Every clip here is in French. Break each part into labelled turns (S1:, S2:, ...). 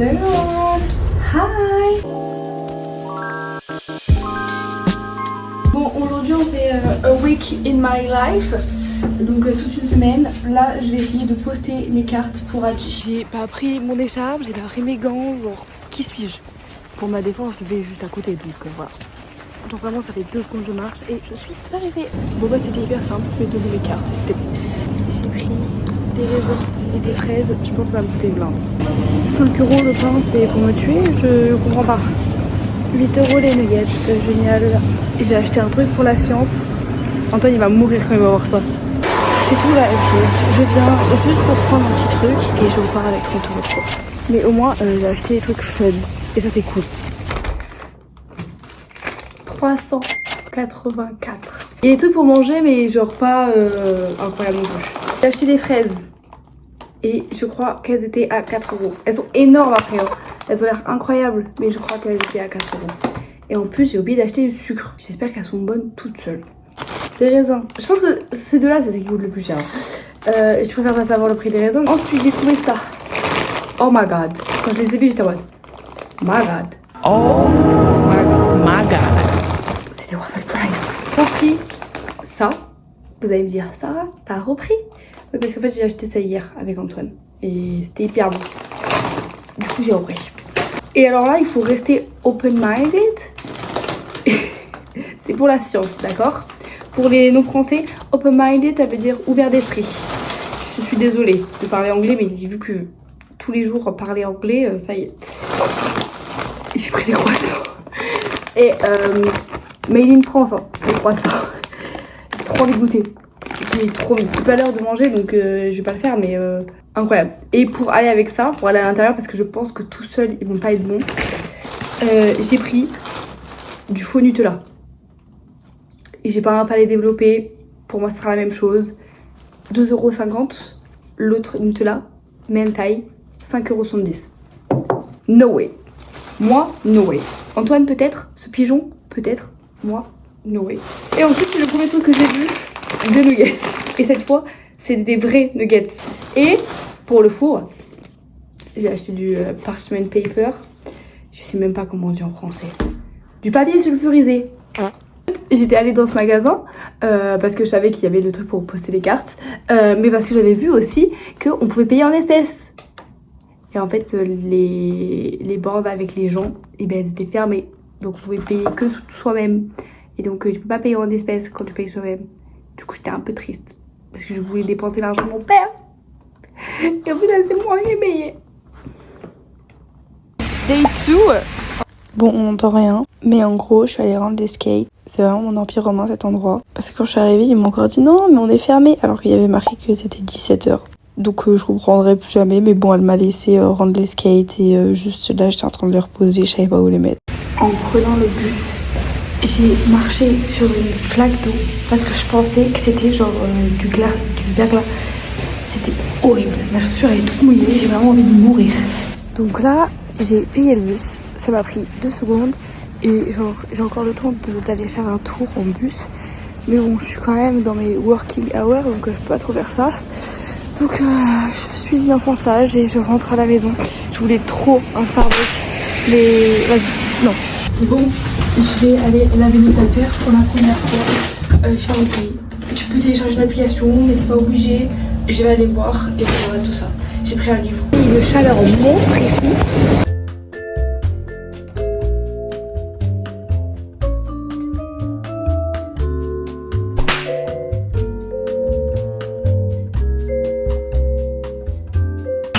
S1: alone. Hi. Bon, aujourd'hui on fait a week in my life. Donc toute une semaine. Là je vais essayer de poster les cartes pour Haji. J'ai pas pris mon écharpe, j'ai pas pris mes gants. Genre qui suis-je? Pour ma défense je vais juste à côté, donc voilà. Genre vraiment ça fait 2 secondes que je marche et je suis arrivée. Bon bah c'était hyper simple, je vais donner les cartes. J'ai pris des raisins et des fraises, je pense que ça va me coûter plein. 5 € le pain, c'est pour me tuer, je comprends pas. 8 € les nuggets, c'est génial. Et j'ai acheté un truc pour la science. Antoine il va mourir quand il va voir ça. C'est tout la même chose, je viens juste pour prendre un petit truc et je repars avec 30 € quoi. Mais au moins j'ai acheté des trucs fun et ça c'est cool. 384. Et des trucs pour manger mais genre pas incroyable non plus. J'ai acheté des fraises. Et je crois qu'elles étaient à 4 €. Elles sont énormes après. Hein. Elles ont l'air incroyables. Mais je crois qu'elles étaient à 4 €. Et en plus, j'ai oublié d'acheter du sucre. J'espère qu'elles sont bonnes toutes seules. Des raisins. Je pense que ces deux-là, c'est ce qui coûte le plus cher. Je préfère pas savoir le prix des raisins. Ensuite, j'ai trouvé ça. Oh my god. Quand je les ai vus, j'étais en mode my god.
S2: Oh my god.
S1: C'est des waffle fries. J'ai repris ça. Vous allez me dire, Sarah, t'as repris? Oui, parce qu'en fait j'ai acheté ça hier avec Antoine et c'était hyper bon. Du coup j'ai repris. Et alors là il faut rester open-minded. C'est pour la science, d'accord? Pour les non-français, open-minded ça veut dire ouvert d'esprit. Je suis désolée de parler anglais mais vu que tous les jours parler anglais, ça y est. J'ai pris des croissants. Et made in France, hein, les croissants. J'ai trop envie de goûter. J'ai trop envie. C'est pas l'heure de manger donc je vais pas le faire mais incroyable. Et pour aller avec ça, pour aller à l'intérieur parce que je pense que tout seul ils vont pas être bons, j'ai pris du faux Nutella. Et j'ai pas un palais développé, pour moi ce sera la même chose. 2,50 €, l'autre Nutella, même taille, 5,70 €. No way. Moi, no way. Antoine peut-être, ce pigeon, peut-être. Moi, no way. Et ensuite c'est le premier truc que j'ai vu. Des nuggets. Et cette fois, c'est des vrais nuggets. Et pour le four, j'ai acheté du parchment paper. Je sais même pas comment on dit en français. Du papier sulfurisé. J'étais allée dans ce magasin parce que je savais qu'il y avait le truc pour poster les cartes. Mais parce que j'avais vu aussi qu'on pouvait payer en espèces. Et en fait, les bornes avec les gens, eh ben, elles étaient fermées. Donc on pouvait payer que soi-même. Et donc tu peux pas payer en espèces quand tu payes soi-même. Du coup j'étais un peu triste parce que je voulais dépenser l'argent de mon père. Et au final c'est moi qui ai payé. Day 2. Bon on n'entend rien. Mais en gros je suis allée rendre des skates. C'est vraiment mon empire romain cet endroit. Parce que quand je suis arrivée ils m'ont encore dit non mais on est fermé. Alors qu'il y avait marqué que c'était 17 h. Donc je comprendrai plus jamais. Mais bon elle m'a laissé rendre les skates. Et juste là j'étais en train de les reposer. Je savais pas où les mettre. En prenant le bus, j'ai marché sur une flaque d'eau parce que je pensais que c'était genre du verglas. C'était horrible. Ma chaussure elle est toute mouillée, j'ai vraiment envie de mourir. Donc là, j'ai payé le bus. Ça m'a pris 2 secondes et genre j'ai encore le temps d'aller faire un tour en bus. Mais bon, je suis quand même dans mes working hours donc je peux pas trop faire ça. Donc je suis une enfant sage et je rentre à la maison. Je voulais trop un Starbucks. Mais vas-y, non. Bon, je vais aller laver mes affaires pour la première fois chez Roleplay. Tu peux télécharger l'application, mais t'es pas obligé. Je vais aller voir et voilà tout ça. J'ai pris un livre. Une chaleur monstre ici.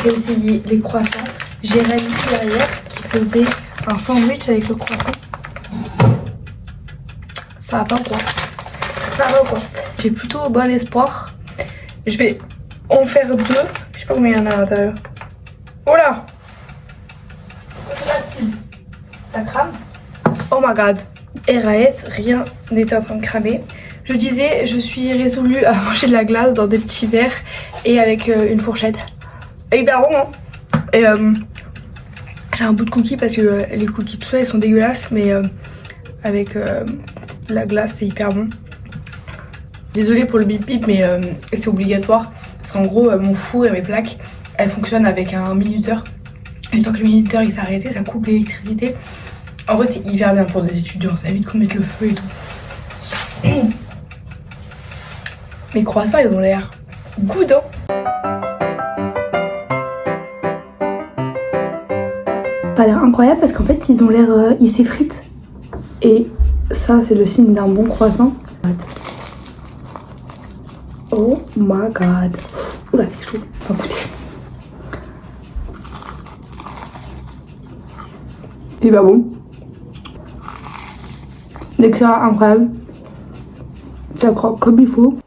S1: J'ai essayé les croissants. J'ai réalisé derrière qui faisait un sandwich avec le croissant. Ça va pas quoi. Ça va quoi. J'ai plutôt bon espoir. Je vais en faire 2. Je sais pas combien il y en a à l'intérieur. Oh là! Ça crame? Oh my god. RAS, rien n'était en train de cramer. Je disais, je suis résolue à manger de la glace dans des petits verres et avec une fourchette. Hyper bon hein. Et j'ai un bout de cookie parce que les cookies tout ça ils sont dégueulasses mais avec la glace c'est hyper bon. Désolée pour le bip bip mais c'est obligatoire parce qu'en gros mon four et mes plaques elles fonctionnent avec un minuteur Une fois que le minuteur il s'est arrêté, ça coupe l'électricité. En vrai, c'est hyper bien pour des étudiants, ça évite qu'on mette le feu et tout. Mes croissants, ils ont l'air good, hein. Ça a l'air incroyable parce qu'en fait, ils ont l'air... ils s'effritent. Et ça, c'est le signe d'un bon croissant. Oh my god. Oula, c'est chaud. Faut goûter. C'est pas bon. Texture incroyable. Ça croque comme il faut.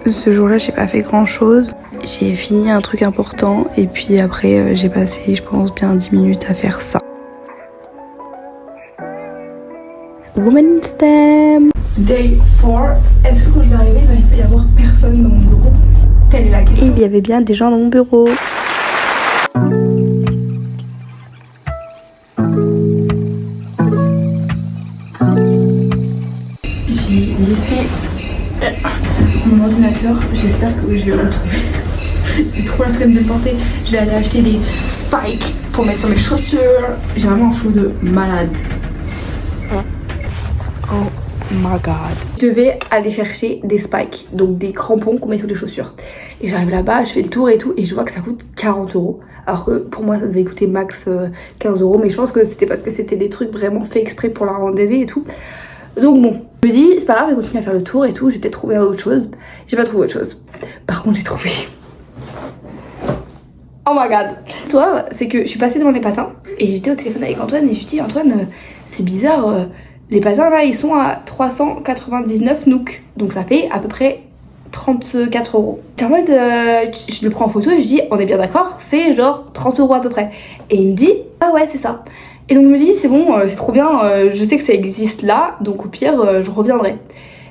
S1: Ce jour-là, j'ai pas fait grand-chose. J'ai fini un truc important et puis après, j'ai passé, je pense, bien 10 minutes à faire ça. Woman STEM. Day 4. Est-ce que quand je vais arriver, il va y avoir personne dans mon bureau? Telle est la question. Il y avait bien des gens dans mon bureau. J'ai laissé mon ordinateur, j'espère que je vais le retrouver. J'ai trop la flemme de le porter. Je vais aller acheter des spikes pour mettre sur mes chaussures. J'ai vraiment un flow de malade. Oh my god. Je devais aller chercher des spikes, donc des crampons qu'on met sur les chaussures. Et j'arrive là-bas, je fais le tour et tout, et je vois que ça coûte 40 €. Alors que pour moi ça devait coûter max 15 €, mais je pense que c'était parce que c'était des trucs vraiment faits exprès pour la randonnée et tout. Donc bon, je me dis, c'est pas grave, je continue à faire le tour et tout, j'ai peut-être trouvé autre chose. J'ai pas trouvé autre chose. Par contre, j'ai trouvé... Oh my god. L'histoire, c'est que je suis passée devant les patins et j'étais au téléphone avec Antoine et je lui dis, Antoine, c'est bizarre, les patins là, ils sont à 399 NOK. Donc ça fait à peu près 34 €. C'est en mode, je le prends en photo et je dis, on est bien d'accord, c'est genre 30 € à peu près. Et il me dit, ah ouais, c'est ça. Et donc je me dis, c'est bon, c'est trop bien, je sais que ça existe là, donc au pire, je reviendrai.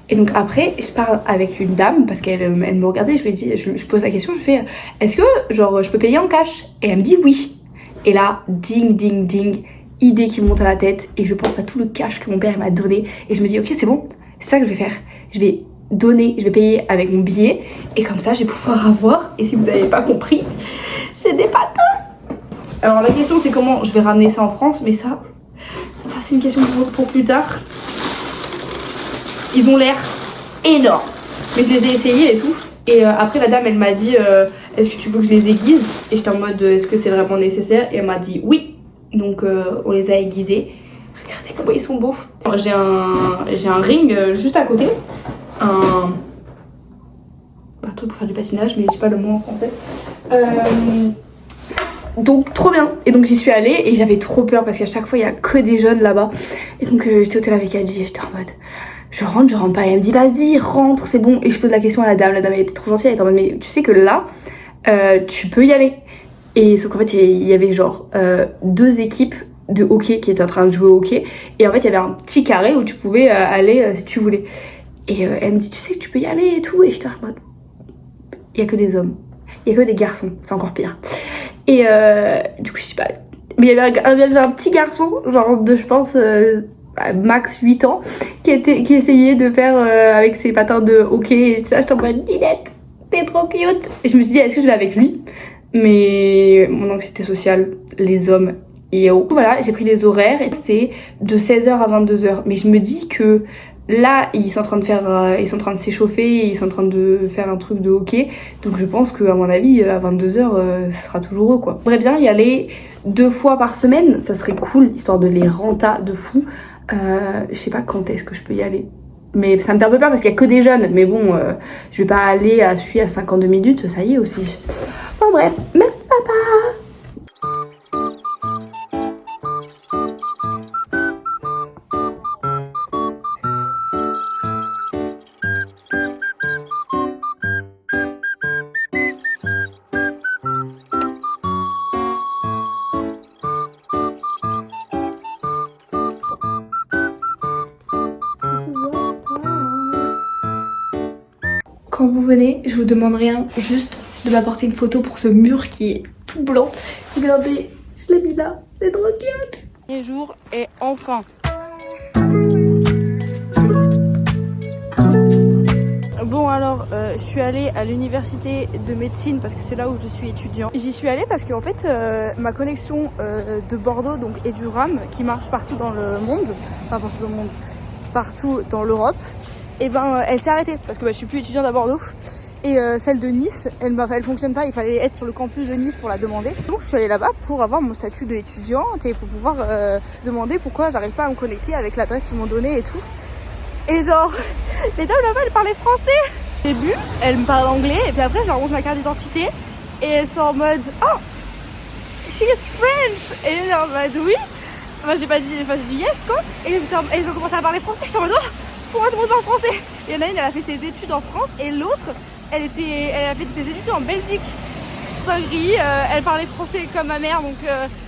S1: Et donc après, je parle avec une dame, parce qu'elle me regardait, je lui dis, je pose la question, je fais, est-ce que genre je peux payer en cash? Et elle me dit oui. Et là, ding, ding, ding, idée qui me monte à la tête, et je pense à tout le cash que mon père m'a donné, et je me dis, ok, c'est bon, c'est ça que je vais faire. Je vais donner, je vais payer avec mon billet, et comme ça, je vais pouvoir avoir, et si vous n'avez pas compris, j'ai des patins. Alors la question c'est comment je vais ramener ça en France, mais ça c'est une question pour plus tard. Ils ont l'air énormes, mais je les ai essayés et tout. Et après la dame elle m'a dit est-ce que tu veux que je les aiguise? Et j'étais en mode est-ce que c'est vraiment nécessaire? Et elle m'a dit oui. Donc on les a aiguisés. Regardez comment ils sont beaux. J'ai un ring juste à côté. Un truc pour faire du patinage, mais je sais pas le mot en français. Donc trop bien. Et donc j'y suis allée et j'avais trop peur parce qu'à chaque fois il y a que des jeunes là-bas. Et donc j'étais au tel avec Adji et j'étais en mode je rentre pas. Et elle me dit vas-y rentre, c'est bon. Et je pose la question à la dame elle était trop gentille, elle était en mode mais tu sais que là tu peux y aller. Et sauf qu'en fait il y avait genre 2 équipes de hockey qui étaient en train de jouer au hockey. Et en fait il y avait un petit carré où tu pouvais aller si tu voulais. Et elle me dit tu sais que tu peux y aller et tout. Et j'étais en mode il y a que des hommes, il y a que des garçons, c'est encore pire. Et du coup je sais pas. Mais il y avait un petit garçon, genre de je pense max 8 ans, qui essayait de faire avec ses patins de hockey. Et ça, j'étais en mode Ninette, t'es trop cute. Et je me suis dit est-ce que je vais avec lui? Mais mon anxiété sociale, les hommes, yo. Voilà, j'ai pris les horaires et c'est de 16h à 22h. Mais je me dis que là, ils sont en train de faire, ils sont en train de s'échauffer, ils sont en train de faire un truc de hockey. Donc je pense qu'à mon avis, à 22h, ce sera toujours eux quoi. J'aimerais bien y aller 2 fois par semaine, ça serait cool, histoire de les renta de fou. Je sais pas quand est-ce que je peux y aller. Mais ça me fait un peu peur parce qu'il y a que des jeunes. Mais bon, je vais pas aller à celui à 52 minutes, ça y est aussi. Bon bref, merci papa. Quand vous venez, je vous demande rien, juste de m'apporter une photo pour ce mur qui est tout blanc. Regardez, je l'ai mis là, c'est trop cute.
S2: Dernier jour et enfin.
S1: suis allée à l'université de médecine parce que c'est là où je suis étudiant. J'y suis allée parce qu'en fait ma connexion de Bordeaux donc, et du RAM qui marche partout dans le monde, enfin partout dans le monde, partout dans l'Europe, et ben elle s'est arrêtée parce que je suis plus étudiante à Bordeaux. Et celle de Nice, elle fonctionne pas, il fallait être sur le campus de Nice pour la demander. Donc je suis allée là-bas pour avoir mon statut d'étudiante et pour pouvoir demander pourquoi j'arrive pas à me connecter avec l'adresse qu'ils m'ont donnée et tout. Et genre, les dames là-bas, elles parlaient français. Au début, elles me parlent anglais et puis après, je leur montre ma carte d'identité et elles sont en mode « Oh, she is French !» Et elles sont en mode « Oui !» Moi j'ai pas dit, j'ai dit « Yes !» quoi. Et elles ont commencé à parler français, je suis en mode « Oh, pourquoi tout le monde parle français ?» Il y en a une, elle a fait ses études en France et l'autre, elle a fait ses études en Belgique. Dinguerie, elle parlait français comme ma mère, donc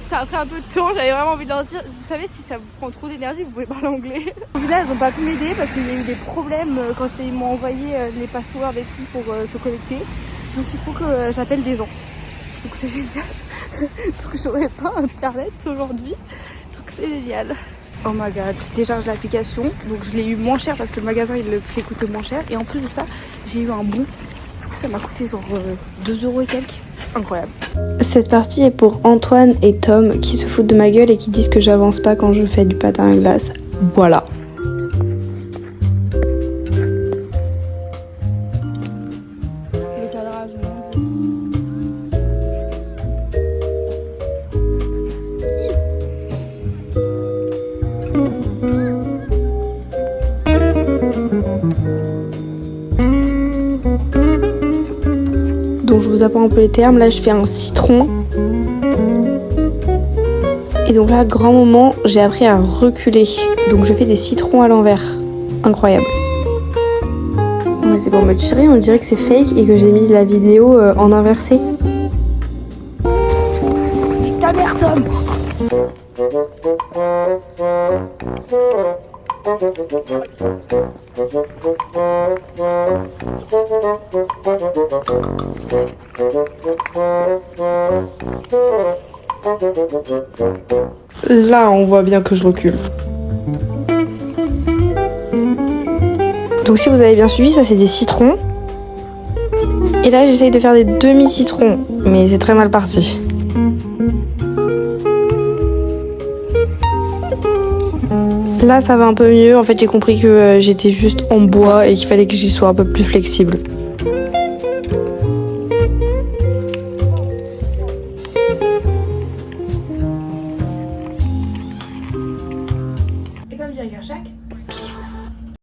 S1: ça a pris un peu de temps. J'avais vraiment envie de leur dire, vous savez, si ça vous prend trop d'énergie, vous pouvez parler anglais. Au final, elles ont pas pu m'aider parce qu'il y a eu des problèmes quand ils m'ont envoyé les passwords et tout pour se connecter. Donc il faut que j'appelle des gens. Donc c'est génial. Donc j'aurais pas internet aujourd'hui. Donc c'est génial. Oh my god, je télécharge l'application. Donc je l'ai eu moins cher parce que le magasin il le fait coûter moins cher. Et en plus de ça, j'ai eu un bon. Du coup ça m'a coûté genre 2 € et quelques. Incroyable.
S3: Cette partie est pour Antoine et Tom qui se foutent de ma gueule et qui disent que j'avance pas quand je fais du patin à glace. Voilà.
S1: Le cadrage,
S3: Donc je vous apprends un peu les termes. Là je fais un citron. Et donc là, grand moment, j'ai appris à reculer. Donc je fais des citrons à l'envers. Incroyable. Mais c'est pour me tirer, on dirait que c'est fake et que j'ai mis la vidéo en inversé.
S1: ta mère, Tom.
S3: Là, on voit bien que je recule. Donc si vous avez bien suivi, ça c'est des citrons. Et là, j'essaye de faire des demi-citrons, mais c'est très mal parti. Là, ça va un peu mieux. En fait, j'ai compris que j'étais juste en bois et qu'il fallait que j'y sois un peu plus flexible.